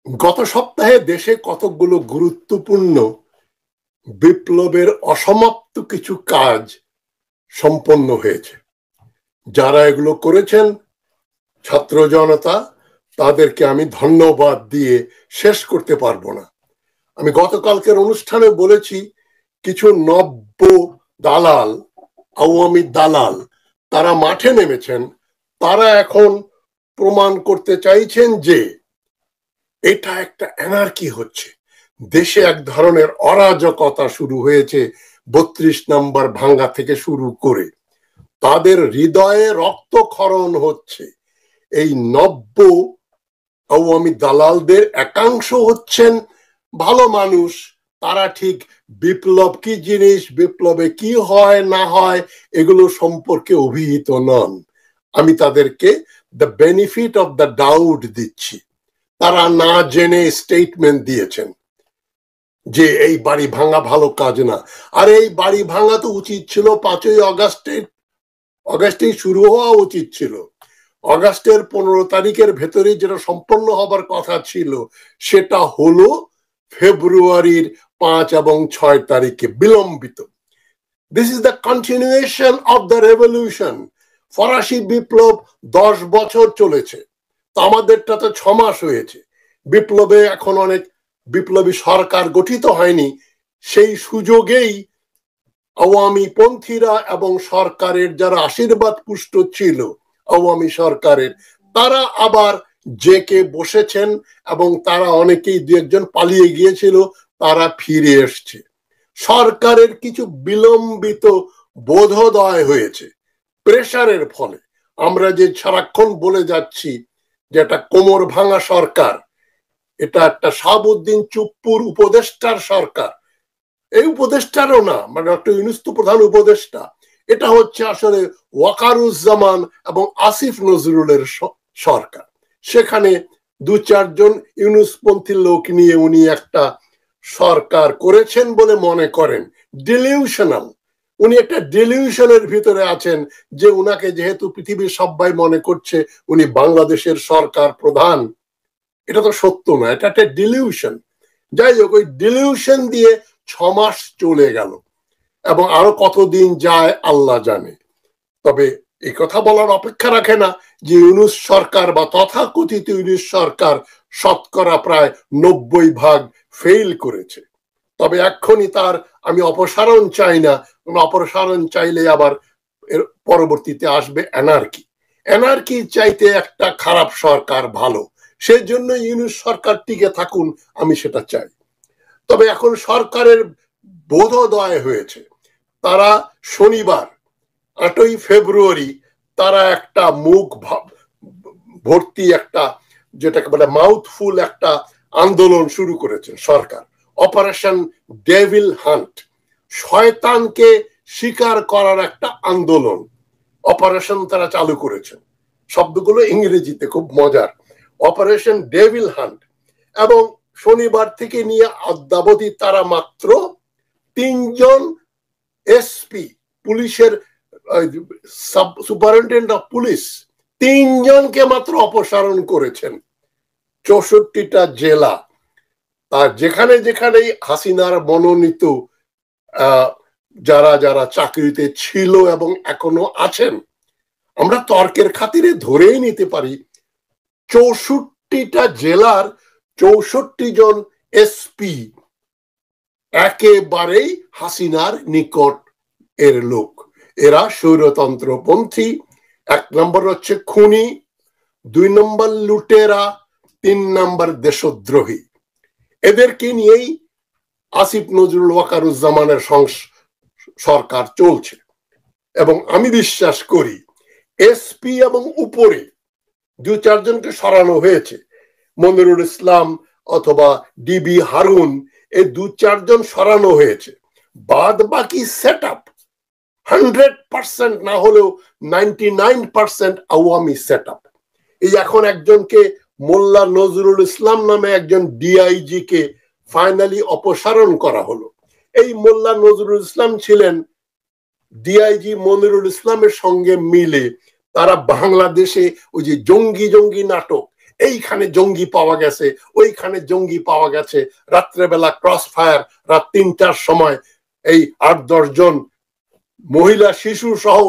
গত সপ্তাহে দেশে কতকগুলো গুরুত্বপূর্ণ বিপ্লবের অসমাপ্ত কিছু কাজ সম্পন্ন হয়েছে। যারা এগুলো করেছেন, ছাত্র জনতা, তাদেরকে আমি ধন্যবাদ দিয়ে শেষ করতে পারবো না। আমি গতকালকের অনুষ্ঠানে বলেছি, কিছু নব্য দালাল, আওয়ামী দালাল, তারা মাঠে নেমেছেন। তারা এখন প্রমাণ করতে চাইছেন যে এটা একটা অ্যানার্কি হচ্ছে, দেশে এক ধরনের অরাজকতা শুরু হয়েছে। ৩২ নম্বর ভাঙ্গা থেকে শুরু করে তাদের হৃদয়ে রক্তক্ষরণ হচ্ছে। এই নব্য আওয়ামী দালালদের একাংশ হচ্ছেন ভালো মানুষ। তারা ঠিক বিপ্লব কি জিনিস, বিপ্লবে কি হয় না হয় এগুলো সম্পর্কে অভিহিত নন। আমি তাদেরকে the benefit of the doubt দিচ্ছি। তারা না জেনে স্টেটমেন্ট দিয়েছেন যে এই বাড়ি ভাঙা ভালো কাজ না। আর এই বাড়ি ভাঙা তো উচিত ছিল 5ই অগাস্টেই শুরু হওয়া উচিত ছিল। অগাস্টের 15 তারিখের ভেতরে যেটা সম্পন্ন হবার কথা ছিল, সেটা হলো ফেব্রুয়ারির 5 এবং 6 তারিখে বিলম্বিত। This is the continuation of the revolution. ফরাসি বিপ্লব 10 বছর চলেছে, তো আমাদেরটা তো 6 মাস হয়েছে। বিপ্লবে এখন অনেক বিপ্লবী সরকার গঠিত হয়নি। সেই সুযোগেই আওয়ামী পন্থীরা এবং সরকারের যারা আশীর্বাদ পুষ্ট ছিল আওয়ামী সরকারের, তারা আবার জেকে বসেছেন এবং তারা অনেকেই 2-1 পালিয়ে গিয়েছিল, তারা ফিরে এসছে। সরকারের কিছু বিলম্বিত বোধোদয় হয়েছে প্রেসারের ফলে। আমরা যে সারাক্ষণ বলে যাচ্ছি যে এটা কোমর ভাঙা সরকার, এটা একটা শাহাবুদ্দিন চুপ্পুর উপদেষ্টার সরকার। এই উপদেষ্টারও না, মানে ডক্টর ইউনূস তো প্রধান উপদেষ্টা। এটা হচ্ছে আসলে ওয়াকারুজ্জামান এবং আসিফ নজরুলের সরকার। সেখানে 2-4 জন ইউনূসপন্থী লোক নিয়ে উনি একটা সরকার করেছেন বলে মনে করেন। ডিলিউশনাল। উনি একটা ডিলিউশনের ভিতরে আছেন যে উনাকে যেহেতু পৃথিবীর সবাই মনে করছে উনি বাংলাদেশের সরকার প্রধান। এটা তো সত্য না, এটা একটা ডিলিউশন। যাই হোক, ওই ডিলিউশন দিয়ে 6 মাস চলে গেল এবং আরো কতদিন যায় আল্লাহ জানে। তবে এই কথা বলার অপেক্ষা রাখে না যে ইউনূস সরকার বা তথাকথিত ইউনূস সরকার শতকরা প্রায় 90% ফেইল করেছে। তবে এক্ষুনি তার আমি অপসারণ চাই না। অপসারণ চাইলে আবার এর পরবর্তীতে আসবে অ্যানার্কি। অ্যানার্কি চাইতে একটা খারাপ সরকার ভালো, সেজন্য ইউনূস সরকার টিকে থাকুন, আমি সেটা চাই। তবে এখন সরকারের বোধোদয় হয়েছে। তারা শনিবার 8ই ফেব্রুয়ারি তারা একটা মুখ ভর্তি একটা, যেটাকে বলে মাউথফুল একটা আন্দোলন শুরু করেছেন সরকার। অপারেশন ডেভিল হান্ট, শয়তানকে শিকার করার একটা আন্দোলন, অপারেশন তারা চালু করেছেন। শব্দগুলো ইংরেজিতে খুব মজার, অপারেশন ডেভিল হান্ট। এবং শনিবার থেকে নিয়ে অদ্যাবধি তারা মাত্র 3 জন এসপি, পুলিশের সুপারিনটেন্ডেন্ট অফ পুলিশ, 3 জনকে মাত্র অপসারণ করেছেন। 64টা জেলা। আর যেখানে যেখানে হাসিনার মনোনীত যারা যারা চাকরিতে ছিল এবং এখনো আছেন, আমরা তর্কের খাতিরে ধরেই নিতে পারি 64টা জেলার 64 জন এসপি একেবারেই হাসিনার নিকট এর লোক। এরা স্বৈরতন্ত্রপন্থী। 1 নম্বর হচ্ছে খুনি, 2 নম্বর লুটেরা, 3 নম্বর দেশদ্রোহী। এদেরকে নিয়েই আসিফ নজরুল ওয়াকারুজ্জামানের সরকার চলছে। এবং আমি বিশ্বাস করি এসপি এবং উপরে 2-4 জনকে সরানো হয়েছে, মনিরুল ইসলাম অথবা ডিবি হারুন, এই 2-4 জন সরানো হয়েছে। বাদ বাকি সেট আপ 100% না হলেও 99% আওয়ামী সেট আপ। এই এখন একজনকে, মোল্লা নজরুল ইসলাম নামে একজন ডিআইজি কে ফাইনালি অপসারণ করা হলো। এই মোল্লা নজরুল ইসলাম ছিলেন ডিআইজি মনিরুল ইসলামের সঙ্গে মিলে তারা বাংলাদেশে ওই যে জঙ্গি নাটক, এইখানে জঙ্গি পাওয়া গেছে, ওইখানে জঙ্গি পাওয়া গেছে, রাত্রেবেলা ক্রস ফায়ার, রাত 3টার সময় এই 8-10 জন মহিলা শিশু সহ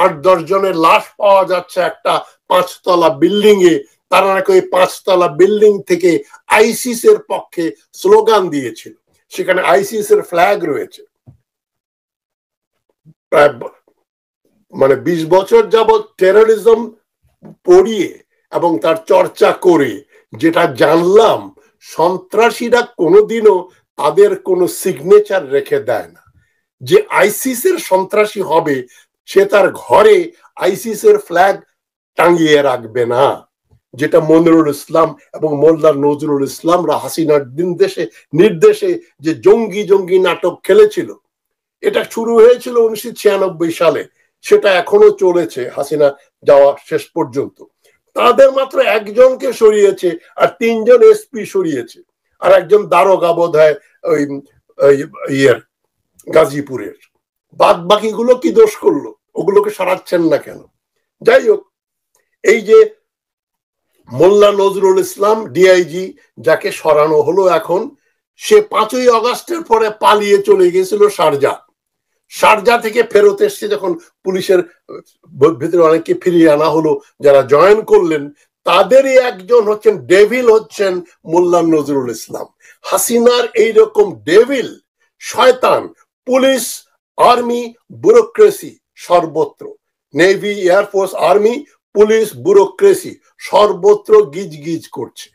8-10 জনের লাশ পাওয়া যাচ্ছে একটা 5তলা বিল্ডিং এ। তারা নাকি ওই 5তলা বিল্ডিং থেকে আইসিস এর পক্ষে স্লোগান দিয়েছিল, সেখানে আইসিস এর ফ্ল্যাগ রয়েছে। প্রায় মানে 20 বছর যাবৎ টেরোরিজম পড়িয়ে এবং তার চর্চা করে যেটা জানলাম, সন্ত্রাসীরা কোনোদিনও তাদের কোনো সিগনেচার রেখে দেয় না। যে আইসিস এর সন্ত্রাসী হবে সে তার ঘরে আইসিস এর ফ্ল্যাগ টাঙিয়ে রাখবে না, যেটা মনিরুল ইসলাম এবং মোল্লা নজরুল ইসলামরা হাসিনার নির্দেশে যে জঙ্গি জঙ্গি নাটক খেলেছিল। এটা শুরু হয়েছিল 1996 সালে, সেটা এখনো চলেছে হাসিনা যাওয়া শেষ পর্যন্ত। তাদের মাত্র একজনকে সরিয়েছে আর 3 জন এসপি সরিয়েছে, আর একজন দারোগা বোধহয় ওই ইয়ের গাজীপুরের। বাদ বাকিগুলো কি দোষ করলো? ওগুলোকে সরাচ্ছেন না কেন? যাই হোক, এই যে মোল্লা নজরুল ইসলাম ডিআইজি যাকে সরানো হলো এখন, সে 5ই আগস্টের পরে পালিয়ে চলে গেছিল শারজা থেকে ফেরত এসছে যখন পুলিশের ভিতরে অনেককে ফিরিয়ে আনা হলো, যারা জয়েন করলেন তাদেরই একজন হচ্ছেন ডেভিল, হচ্ছেন মোল্লা নজরুল ইসলাম। হাসিনার এইরকম ডেভিল শয়তান পুলিশ, আর্মি, ব্যুরোক্রেসি সর্বত্র, navy, air force, army, police, bureaucracy সর্বত্র গিজ গিজ করছে।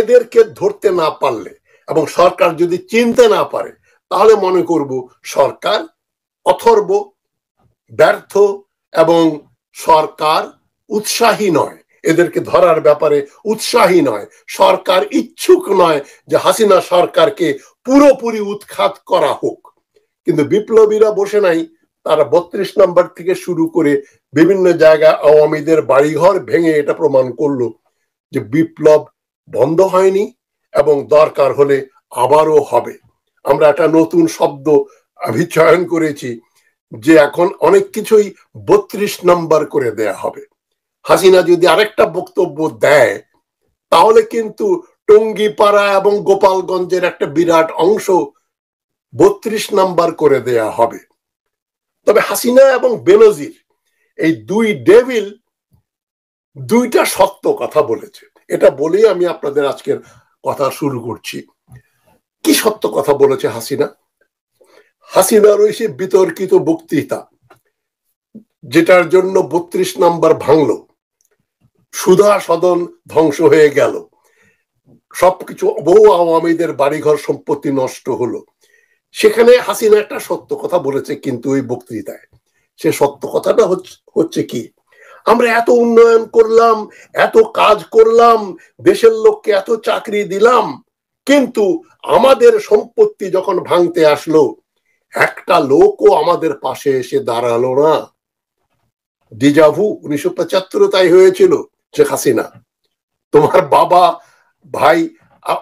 এদেরকে ধরতে না পারলে এবং সরকার যদি চিনতে না পারে, তাহলে মনে করব সরকার অথর্ব, ব্যর্থ এবং সরকার উৎসাহী নয়, এদেরকে ধরার ব্যাপারে উৎসাহী নয়। সরকার ইচ্ছুক নয় যে হাসিনা সরকারকে পুরোপুরি উৎখাত করা হোক। কিন্তু বিপ্লবীরা বসে নাই, তারা 32 নম্বর থেকে শুরু করে বিভিন্ন জায়গায় আওয়ামীদের বাড়িঘর ভেঙে এটা প্রমাণ করলো যে বিপ্লব বন্ধ হয়নি এবং দরকার হলে আবারও হবে। আমরা একটা নতুন শব্দ চয়ন করেছি যে এখন অনেক কিছুই 32 নম্বর করে দেয়া হবে। হাসিনা যদি আরেকটা বক্তব্য দেয় তাহলে কিন্তু টঙ্গিপাড়া এবং গোপালগঞ্জের একটা বিরাট অংশ 32 নম্বর করে দেয়া হবে। তবে হাসিনা এবং বেনজির এই দুই ডেভিল দুইটা সত্য কথা বলেছে, এটা বলেই আমি আপনাদের আজকের কথা শুরু করছি। কি সত্য কথা বলেছে হাসিনা? হাসিনার ওই সে বিতর্কিত বক্তৃতা, যেটার জন্য 32 নম্বর ভাঙলো, সুধা সদন ধ্বংস হয়ে গেল, সবকিছু, বহু আওয়ামীদের বাড়িঘর সম্পত্তি নষ্ট হলো, সেখানে হাসিনা একটা সত্য কথা বলেছে। কিন্তু ওই বক্তৃতায় সে সত্য কথাটা হচ্ছে কি, আমরা এত উন্নয়ন করলাম, এত কাজ করলাম, দেশের লোককে এত চাকরি দিলাম, কিন্তু আমাদের সম্পত্তি যখন ভাঙতে আসলো একটা লোকও আমাদের পাশে এসে দাঁড়ালো না। ডিজাভু 1975 তাই হয়েছিল। শেখ হাসিনা, তোমার বাবা, ভাই,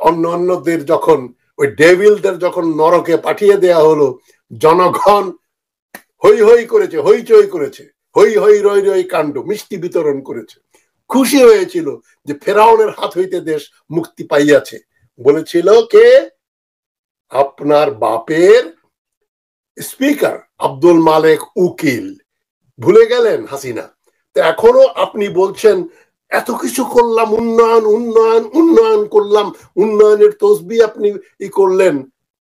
অন্যদের যখন ওই ডেভিলদের যখন নরকে পাঠিয়ে দেয়া হলো, জনগণ হই হই করেছে, হইচই করেছে, হই হই রই রই কাণ্ড, মিষ্টি বিতরণ করেছে, খুশি হয়েছিল যে ফেরাউনের হাত হইতে দেশ মুক্তি পাইয়াছে। বলেছিল কে? আপনার বাপের স্পিকার আব্দুল মালেক উকিল। ভুলে গেলেন হাসিনা? তো এখনো আপনি বলছেন এত কিছু করলাম, উন্নয়ন উন্নয়ন উন্নয়ন করলাম, উন্নয়নের তসবিহ আপনি করলেন,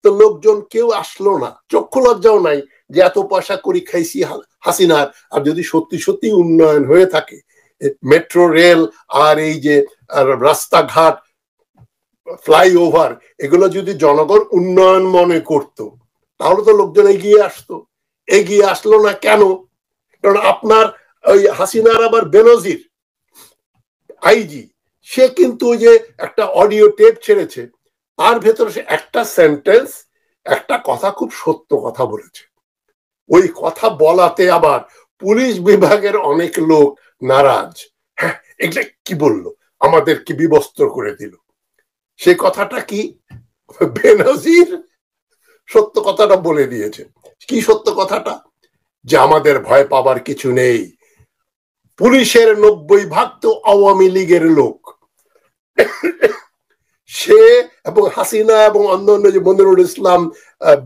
তো লোকজন কেউ আসলো না, চক্ষু লজ্জাও নাই যে এত পয়সা করি খাইছি হাসিনার। আর যদি সত্যি সত্যি উন্নয়ন হয়ে থাকে, মেট্রো রেল আর এই যে রাস্তাঘাট, ফ্লাইওভার, এগুলো যদি জনগণ উন্নয়ন মনে করত, তাহলে তো লোকজন এগিয়ে আসতো। এগিয়ে আসলো না কেন? কারণ আপনার ওই হাসিনার আবার বেনজির আইজি, সে কিন্তু ওই যে একটা অডিও টেপ ছেড়েছে, তার ভেতরে সে একটা সেন্টেন্স, একটা কথা, খুব সত্য কথা বলেছে। ওই কথা বলাতে আবার পুলিশ বিভাগের অনেক লোক নারাজ। হ্যাঁ, এটা কি বললো, আমাদেরকে বিবস্ত্র করে দিল। সে কথাটা কি? বেনজির সত্য কথাটা বলে দিয়েছে। কি সত্য কথাটা? যে আমাদের ভয় পাবার কিছু নেই, পুলিশের 90% তো আওয়ামী লীগের লোক, এবং হাসিনা এবং অন্যান্য যে মনিরুল ইসলাম,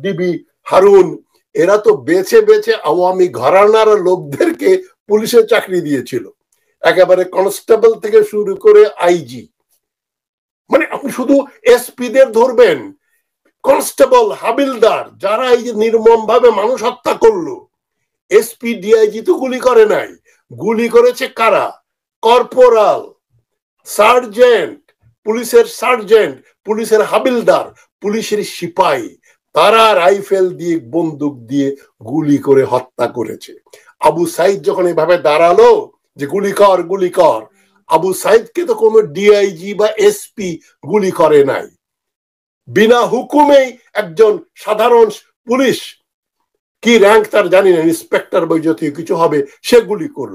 বিবি হারুন, এরা তো বেছে বেছে আওয়ামী ঘরানার লোকদেরকে পুলিশের চাকরি দিয়েছিল, একেবারে কনস্টেবল থেকে শুরু করে আইজি। মানে আপনি শুধু এসপিদের ধরবেন, কনস্টেবল, হাবিলদার, যারা এই যে নির্মম ভাবে মানুষ হত্যা করলো, এসপি ডিআইজি তো গুলি করে নাই, গুলি করেছে কারা? কর্পোরাল, সার্জেন্ট, পুলিশের সার্জেন্ট, পুলিশের হাবিলদার, পুলিশের সিপাহী, তারা রাইফেল দিয়ে, বন্দুক দিয়ে গুলি করে হত্যা করেছে। আবু সাইদ যখন এভাবে দাঁড়ালো যে গুলি কর গুলি কর, আবু সাইদকে তো কোনো ডিআইজি বা এসপি গুলি করে নাই, বিনা হুকুমেই একজন সাধারণ পুলিশ, কি র্যাঙ্ক তার জানি না, ইন্সপেক্টর বা জাতীয় কিছু হবে, সে গুলি করলো।